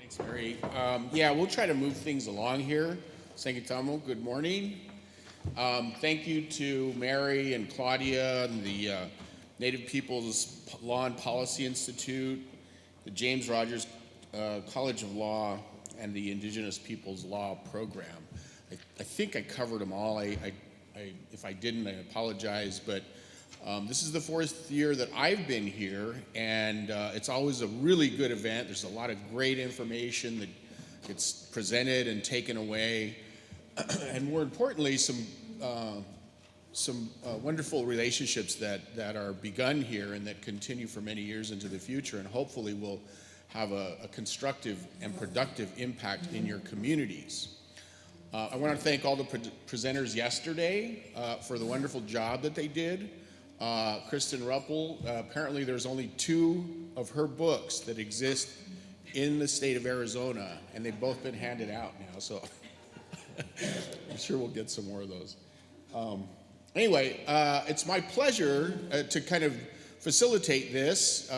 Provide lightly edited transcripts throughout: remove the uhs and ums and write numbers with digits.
Thanks, Mary. Yeah, we'll try to move things along here. Sangitamo, good morning. Thank you to Mary and Claudia and the Native Peoples Law and Policy Institute, the James Rogers College of Law, and the Indigenous Peoples Law Program. I think I covered them all. If I didn't, I apologize, but this is the fourth year that I've been here, and it's always a really good event. There's a lot of great information that gets presented and taken away, and more importantly, some wonderful relationships that are begun here and that continue for many years into the future, and hopefully will have a constructive and productive impact in your communities. I want to thank all the presenters yesterday for the wonderful job that they did. Kristen Ruppel, apparently there's only 2 of her books that exist in the state of Arizona, and they've both been handed out now, so I'm sure we'll get some more of those. Anyway, it's my pleasure to kind of facilitate this,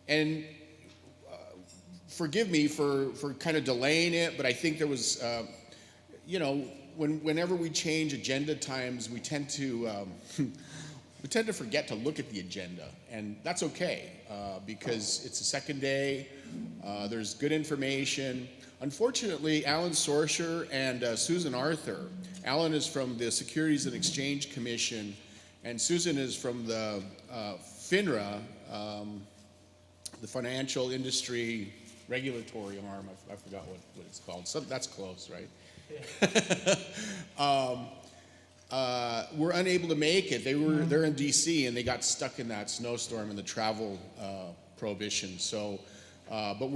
and forgive me for kind of delaying it, but I think there was, whenever we change agenda times, we tend to forget to look at the agenda, and that's okay, because it's the second day, there's good information. Unfortunately, Alan Sorsher and Susan Arthur. Alan is from the Securities and Exchange Commission, and Susan is from the FINRA, the Financial Industry Regulatory Arm. I forgot what it's called. That's close, right? Were unable to make it. They're in DC, and they got stuck in that snowstorm and the travel prohibition. So, but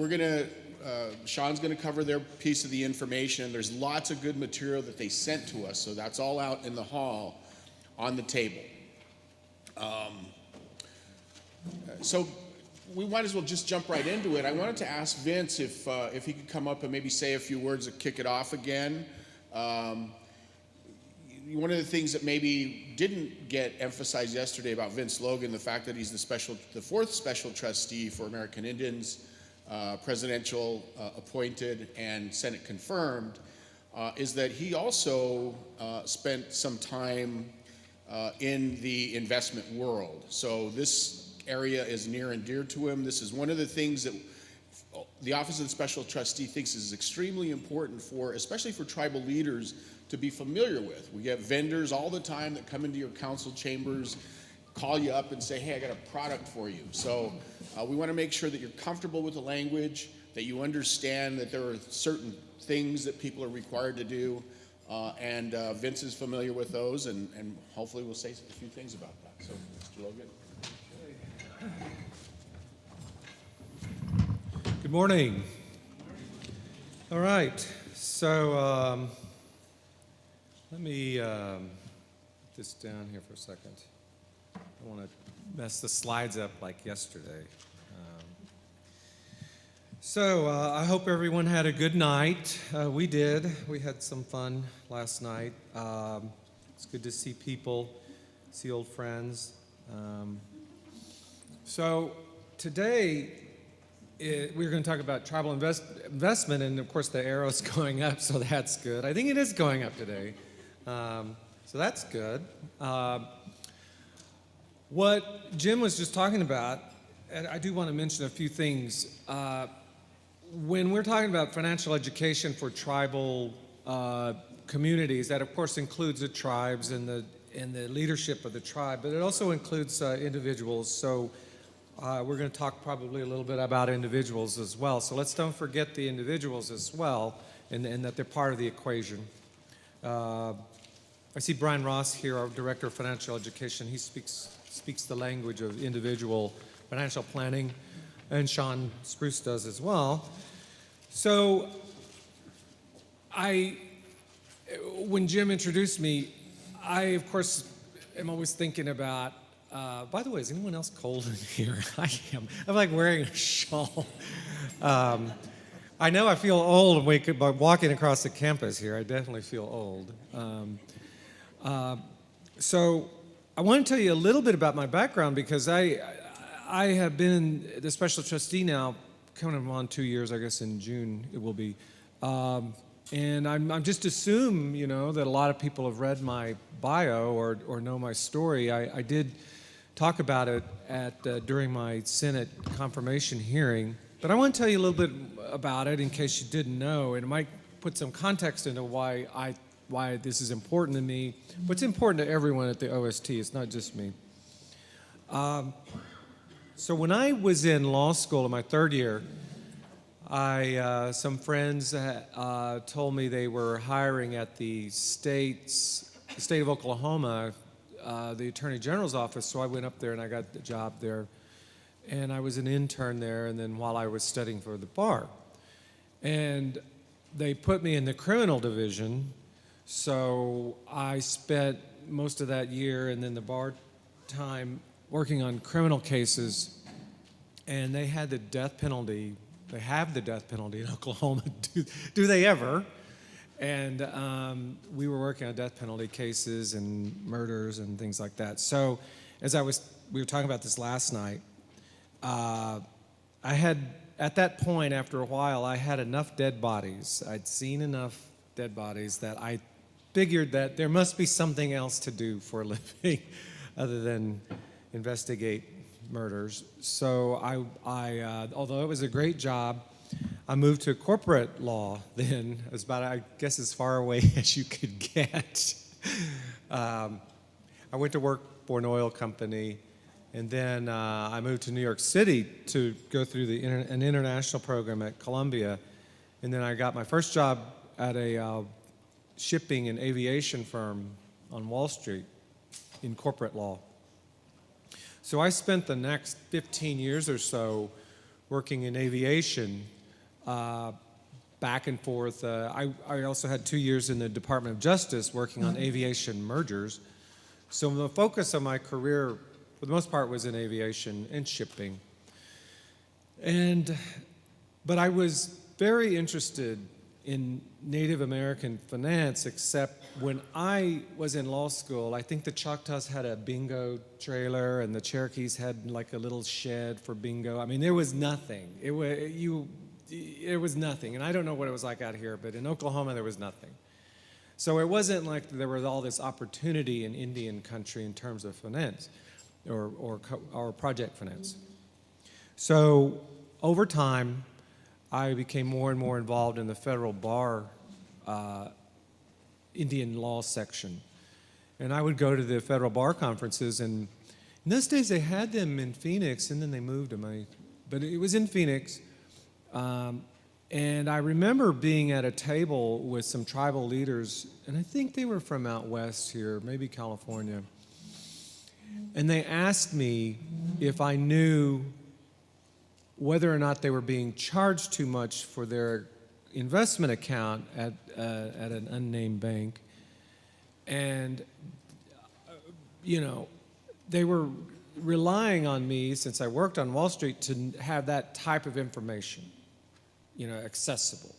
Sean's gonna cover their piece of the information. There's lots of good material that they sent to us, so that's all out in the hall on the table. So we might as well just jump right into it. I wanted to ask Vince if he could come up and maybe say a few words to kick it off again. One of the things that maybe didn't get emphasized yesterday about Vince Logan, the fact that he's the 4th special trustee for American Indians, presidential appointed and Senate confirmed, is that he also spent some time in the investment world. So this area is near and dear to him. This is one of the things that the Office of the Special Trustee thinks is extremely important especially for tribal leaders to be familiar with. We have vendors all the time that come into your council chambers, call you up and say, hey, I got a product for you. So we want to make sure that you're comfortable with the language, that you understand that there are certain things that people are required to do, and Vince is familiar with those, and hopefully we'll say a few things about that. So, Mr. Logan. Good morning. All right, so let me put this down here for a second. I don't want to mess the slides up like yesterday. I hope everyone had a good night. We did. We had some fun last night. It's good to see people, see old friends. So today, we're going to talk about tribal investment, and of course the arrow's going up, so that's good. I think it is going up today, so that's good. What Jim was just talking about, and I do want to mention a few things. When we're talking about financial education for tribal communities, that of course includes the tribes and the leadership of the tribe, but it also includes individuals. So we're going to talk probably a little bit about individuals as well. So let's don't forget the individuals as well, and that they're part of the equation. I see Brian Ross here, our Director of Financial Education. He speaks the language of individual financial planning, and Sean Spruce does as well. So when Jim introduced me, I, of course, am always thinking about, by the way, is anyone else cold in here? I am. I'm like wearing a shawl. I know I feel old by walking across the campus here. I definitely feel old. So I want to tell you a little bit about my background, because I have been the special trustee now coming on 2 years, I guess in June it will be. And I'm just assume, that a lot of people have read my bio or know my story. I did talk about it during my Senate confirmation hearing, but I want to tell you a little bit about it in case you didn't know, and it might put some context into why this is important to me. But it's important to everyone at the OST. It's not just me. So when I was in law school in my third year, some friends told me they were hiring at the state of Oklahoma, the Attorney General's office. So I went up there and I got the job there, and I was an intern there. And then while I was studying for the bar, and they put me in the criminal division. So I spent most of that year and then the bar time working on criminal cases, and they had the death penalty. They have the death penalty in Oklahoma. Do they ever? And we were working on death penalty cases and murders and things like that. So we were talking about this last night. At that point, after a while, I had enough dead bodies. I'd seen enough dead bodies that I figured that there must be something else to do for a living other than investigate murders. So I although it was a great job, I moved to corporate law then. It was about, I guess, as far away as you could get. I went to work for an oil company, and then I moved to New York City to go through an international program at Columbia, and then I got my first job at a shipping and aviation firm on Wall Street in corporate law. So I spent the next 15 years or so working in aviation, back and forth. I also had 2 years in the Department of Justice working on aviation mergers. So the focus of my career, for the most part, was in aviation and shipping. But I was very interested in Native American finance, except when I was in law school, I think the Choctaws had a bingo trailer and the Cherokees had like a little shed for bingo. I mean, there was nothing. It was nothing. And I don't know what it was like out here, but in Oklahoma, there was nothing. So it wasn't like there was all this opportunity in Indian country in terms of finance or project finance. So over time, I became more and more involved in the federal bar Indian law section. And I would go to the federal bar conferences, and in those days they had them in Phoenix, and then they moved them. But it was in Phoenix. And I remember being at a table with some tribal leaders, and I think they were from out west here, maybe California. And they asked me if I knew whether or not they were being charged too much for their investment account at an unnamed bank. And, they were relying on me, since I worked on Wall Street, to have that type of information, accessible,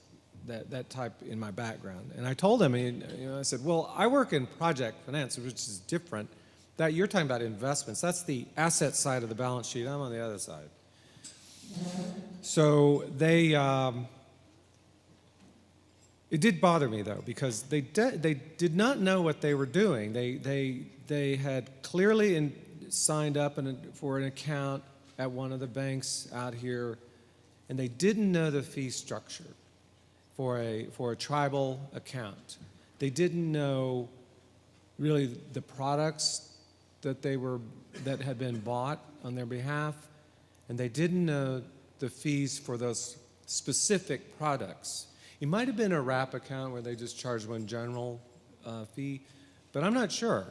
that type in my background. And I told them, I said, well, I work in project finance, which is different. That you're talking about investments. That's the asset side of the balance sheet. I'm on the other side. So it did bother me, though, because they did not know what they were doing. They had clearly signed up for an account at one of the banks out here, and they didn't know the fee structure for a tribal account. They didn't know really the products that had been bought on their behalf, and they didn't know the fees for those specific products. It might have been a wrap account where they just charged one general fee, but I'm not sure.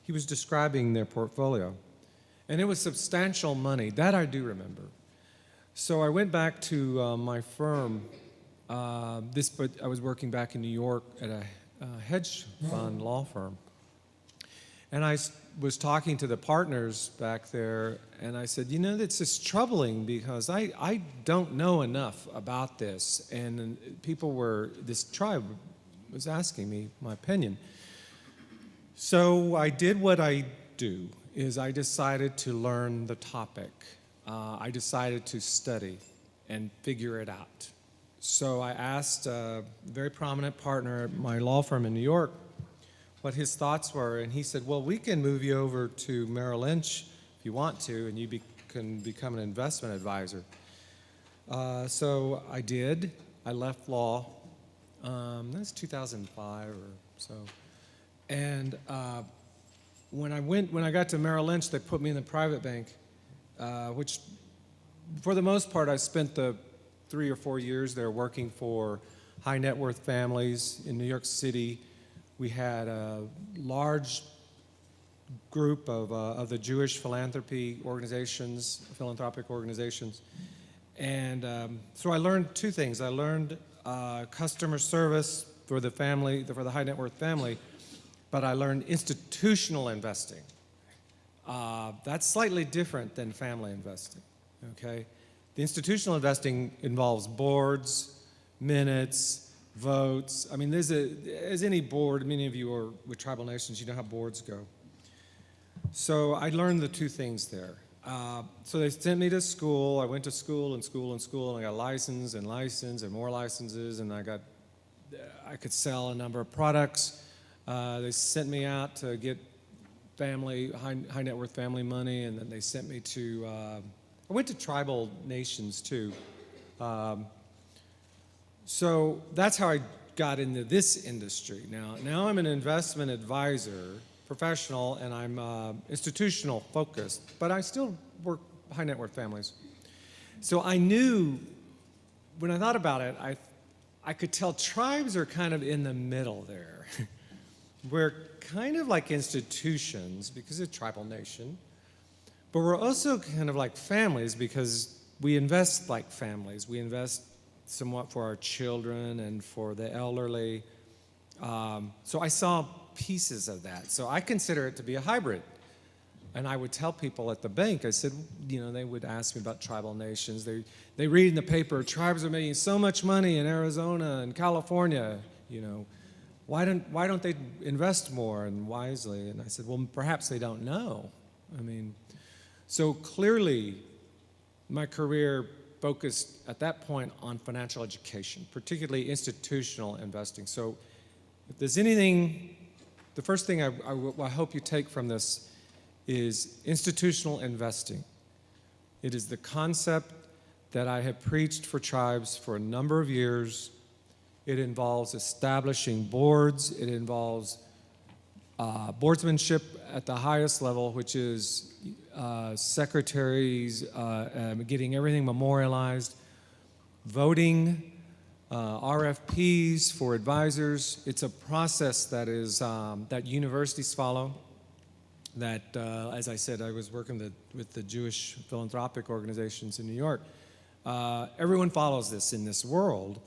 He was describing their portfolio, and it was substantial money. That I do remember. So I went back to my firm. But I was working back in New York at a hedge fund law firm, and I was talking to the partners back there, and I said, it's just troubling because I don't know enough about this. And this tribe was asking me my opinion. So I did what I do, is I decided to learn the topic. I decided to study. and figure it out. So I asked a very prominent partner at my law firm in New York what his thoughts were, and he said, well, we can move you over to Merrill Lynch if you want to, and you can become an investment advisor. So I did. I left law. That was 2005 or so. And when I got to Merrill Lynch, they put me in the private bank, which for the most part, I spent the 3 or 4 years there working for high net worth families in New York City. We had a large group of the Jewish philanthropic organizations, and so I learned two things. I learned customer service for the family, for the high net worth family, but I learned institutional investing. That's slightly different than family investing, okay? The institutional investing involves boards, minutes, votes. I mean, as any board, many of you are with tribal nations, you know how boards go. So I learned the two things there. So they sent me to school. I went to school and school and school, and I got license and more licenses, and I could sell a number of products. They sent me out to get high net worth family money, and then they sent me to, I went to tribal nations too. So that's how I got into this industry. Now I'm an investment advisor, professional, and I'm institutional focused, but I still work high net worth families. So I knew, when I thought about it, I could tell tribes are kind of in the middle there. We're kind of like institutions because it's a tribal nation, but we're also kind of like families because we invest like families. We invest somewhat for our children and for the elderly. So I saw pieces of that. So I consider it to be a hybrid. And I would tell people at the bank, I said, they would ask me about tribal nations. They read in the paper, tribes are making so much money in Arizona and California, why don't they invest more and wisely? And I said, well, perhaps they don't know. So clearly my career focused at that point on financial education, particularly institutional investing. So if there's anything, the first thing I hope you take from this is institutional investing. It is the concept that I have preached for tribes for a number of years. It involves establishing boards. It involves boardsmanship at the highest level, which is secretaries, getting everything memorialized, voting, RFPs for advisors. It's a process that is that universities follow. That, as I said, I was working with the Jewish philanthropic organizations in New York. Everyone follows this in this world.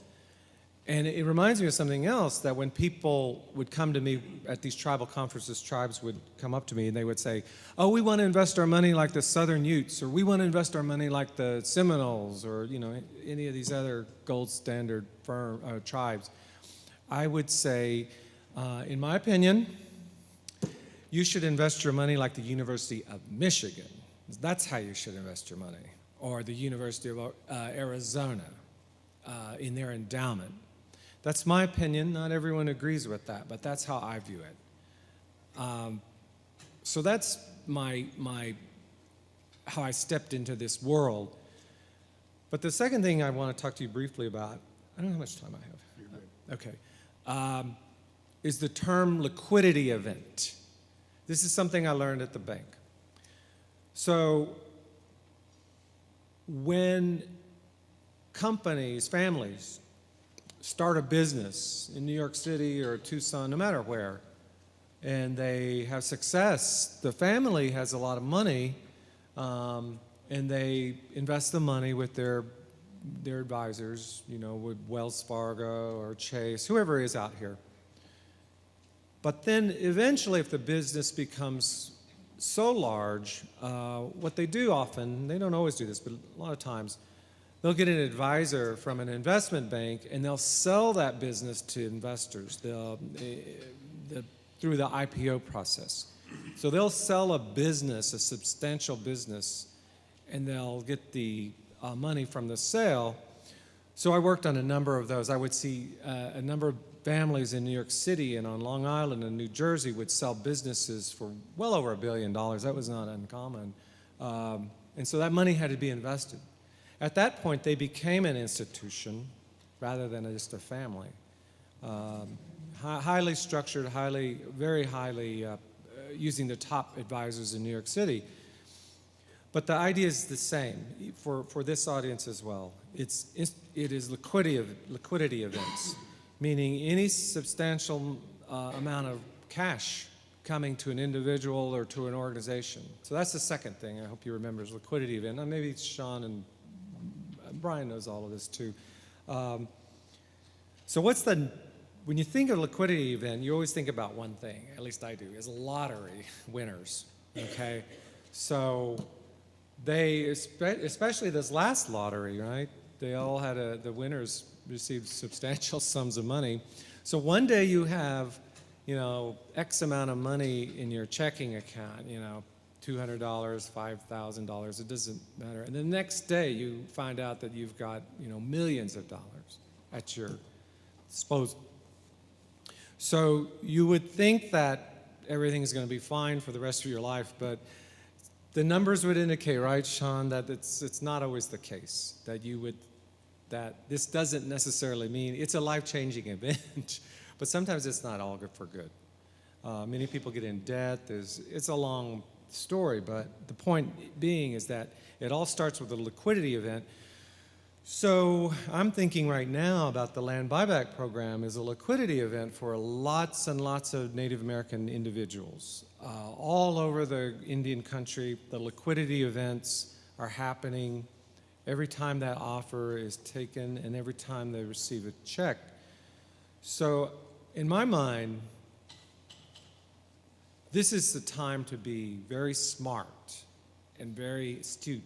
And it reminds me of something else, that when people would come to me at these tribal conferences, tribes would come up to me and they would say, oh, we want to invest our money like the Southern Utes, or we want to invest our money like the Seminoles, or any of these other gold standard tribes. I would say, in my opinion, you should invest your money like the University of Michigan. That's how you should invest your money. Or the University of Arizona in their endowment. That's my opinion. Not everyone agrees with that, but that's how I view it. So that's how I stepped into this world. But the second thing I want to talk to you briefly about, I don't know how much time I have. You're good. Okay. Is the term liquidity event. This is something I learned at the bank. So when companies, families, start a business in New York City or Tucson, no matter where, and they have success, the family has a lot of money, and they invest the money with their advisors, with Wells Fargo or Chase, whoever is out here. But then eventually, if the business becomes so large, what they do often, they don't always do this, but a lot of times, they'll get an advisor from an investment bank, and they'll sell that business to investors through the IPO process. So they'll sell a business, a substantial business, and they'll get the money from the sale. So I worked on a number of those. I would see a number of families in New York City and on Long Island and New Jersey would sell businesses for well over $1 billion. That was not uncommon. And so that money had to be invested. At that point, they became an institution rather than just a family. Highly structured, very highly using the top advisors in New York City. But the idea is the same for this audience as well. It is liquidity events, meaning any substantial amount of cash coming to an individual or to an organization. So that's the second thing I hope you remember is liquidity event. Now maybe Sean and Brian knows all of this too. So when you think of liquidity event, you always think about one thing, at least I do, is lottery winners, okay? So they, especially this last lottery, right? They all had the winners received substantial sums of money. So one day you have, X amount of money in your checking account, $200, $5,000, it doesn't matter. And the next day you find out that you've got, millions of dollars at your disposal. So you would think that everything's going to be fine for the rest of your life, but the numbers would indicate, right, Sean, that it's not always the case, that this doesn't necessarily mean it's a life-changing event, but sometimes it's not all good for good. Many people get in debt. It's a long story, but the point being is that it all starts with a liquidity event. So I'm thinking right now about the land buyback program as a liquidity event for lots and lots of Native American individuals. All over the Indian country, the liquidity events are happening every time that offer is taken and every time they receive a check. So in my mind, this is the time to be very smart and very astute.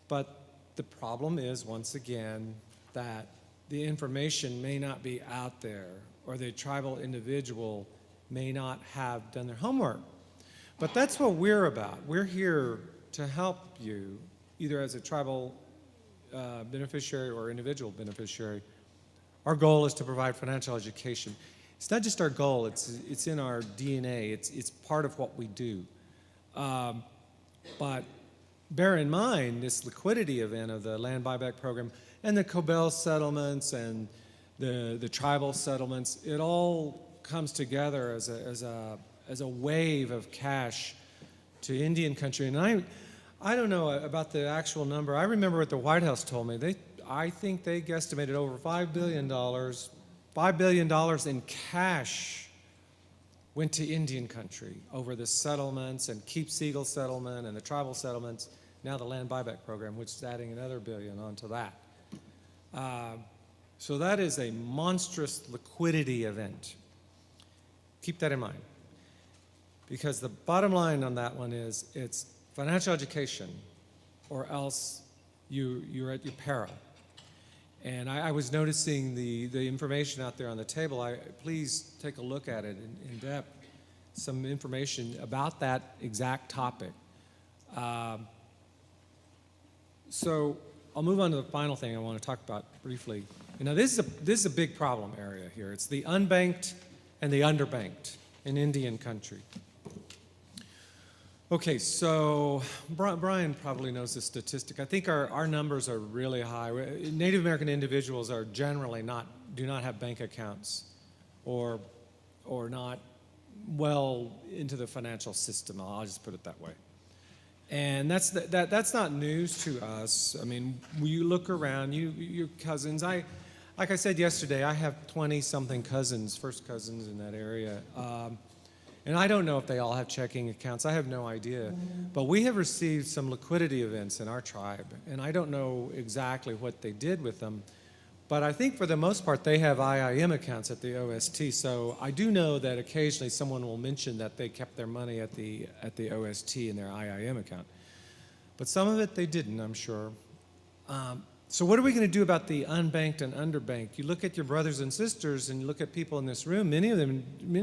But the problem is, once again, that the information may not be out there, or the tribal individual may not have done their homework. But that's what we're about. We're here to help you, either as a tribal beneficiary or individual beneficiary. Our goal is to provide financial education. It's not just our goal, it's in our DNA, it's part of what we do. But bear in mind this liquidity event of the land buyback program and the Cobell settlements and the tribal settlements, it all comes together as a wave of cash to Indian country. And I don't know about the actual number. I remember what the White House told me. I think they guesstimated over $5 billion. $5 billion in cash went to Indian country over the settlements and Keep Siegel settlement and the tribal settlements, now the land buyback program, which is adding another $1 billion onto that. So that is a monstrous liquidity event. Keep that in mind. Because the bottom line on that one is it's financial education or else you're at your peril. And I was noticing the information out there on the table. Please take a look at it in depth, some information about that exact topic. So I'll move on to the final thing I want to talk about briefly. This is a big problem area here. It's the unbanked and the underbanked in Indian country. Okay, so Brian probably knows this statistic. I think our numbers are really high. Native American individuals are generally do not have bank accounts or not well into the financial system. I'll just put it that way. And that's not news to us. I mean, you look around, your cousins. Like I said yesterday, I have 20-something cousins, first cousins in that area. And I don't know if they all have checking accounts. I have no idea. But we have received some liquidity events in our tribe, and I don't know exactly what they did with them. But I think for the most part, they have IIM accounts at the OST. So I do know that occasionally someone will mention that they kept their money at the OST in their IIM account. But some of it they didn't, I'm sure. So what are we going to do about the unbanked and underbanked? You look at your brothers and sisters and you look at people in this room, many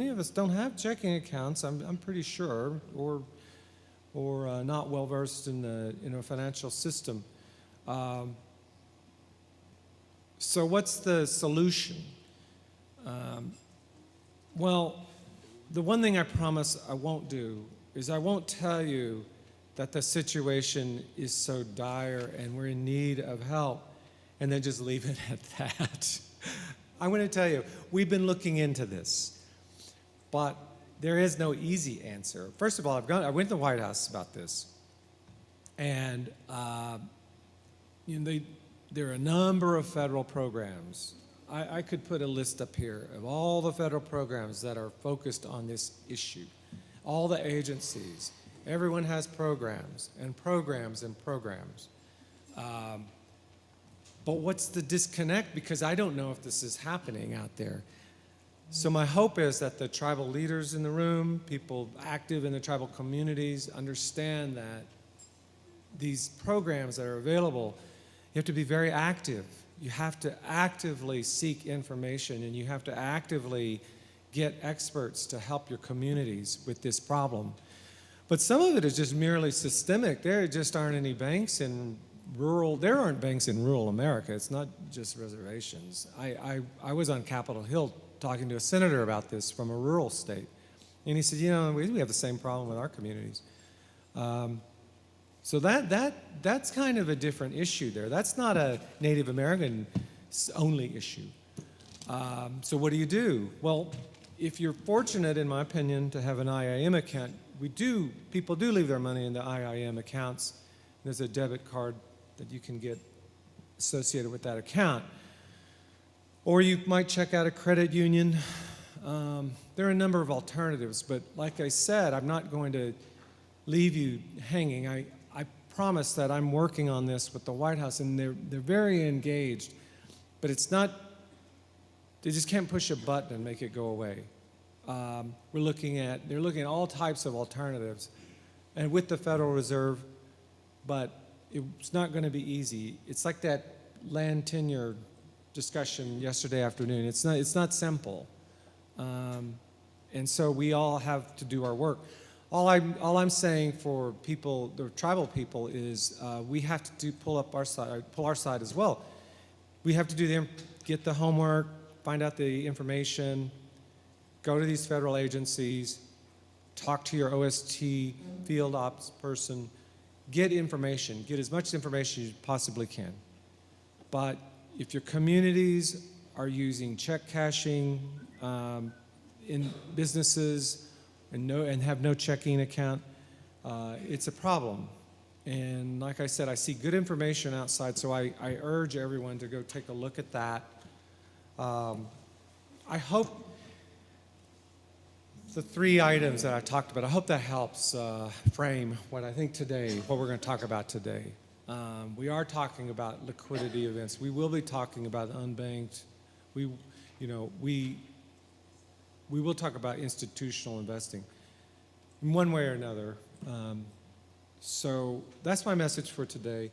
of us don't have checking accounts, I'm pretty sure, or not well versed in the financial system. So what's the solution? Well, the one thing I promise I won't do is I won't tell you that the situation is so dire and we're in need of help and then just leave it at that. I'm going to tell you, we've been looking into this, but there is no easy answer. First of all, I went to the White House about this, and there are a number of federal programs. I could put a list up here of all the federal programs that are focused on this issue. All the agencies, everyone has programs and programs and programs. But what's the disconnect? Because I don't know if this is happening out there. So my hope is that the tribal leaders in the room, people active in the tribal communities, understand that these programs that are available, you have to be very active. You have to actively seek information, and you have to actively get experts to help your communities with this problem. But some of it is just merely systemic. There just aren't any banks in there aren't banks in rural America. It's not just reservations. I was on Capitol Hill talking to a senator about this from a rural state. And he said, we have the same problem with our communities. So that's kind of a different issue there. That's not a Native American only issue. So what do? Well, if you're fortunate, in my opinion, to have an IIM account, people do leave their money in the IIM accounts. There's a debit card that you can get associated with that account. Or you might check out a credit union. There are a number of alternatives, but like I said, I'm not going to leave you hanging. I promise that I'm working on this with the White House, and they're very engaged, but they just can't push a button and make it go away. They're looking at all types of alternatives, and with the Federal Reserve, but it's not going to be easy. It's like that land tenure discussion yesterday afternoon. It's not simple, and so we all have to do our work. All I'm saying for people, the tribal people, is we have to pull our side as well. We have to get the homework, find out the information, go to these federal agencies, talk to your OST field ops person, get information, get as much information as you possibly can. But if your communities are using check cashing in businesses and have no checking account, it's a problem. And like I said, I see good information outside, so I urge everyone to go take a look at that. I hope the 3 items that I talked about, I hope that helps frame what I think today, what we're going to talk about today. We are talking about liquidity events. We will be talking about unbanked. We will talk about institutional investing in one way or another. So that's my message for today.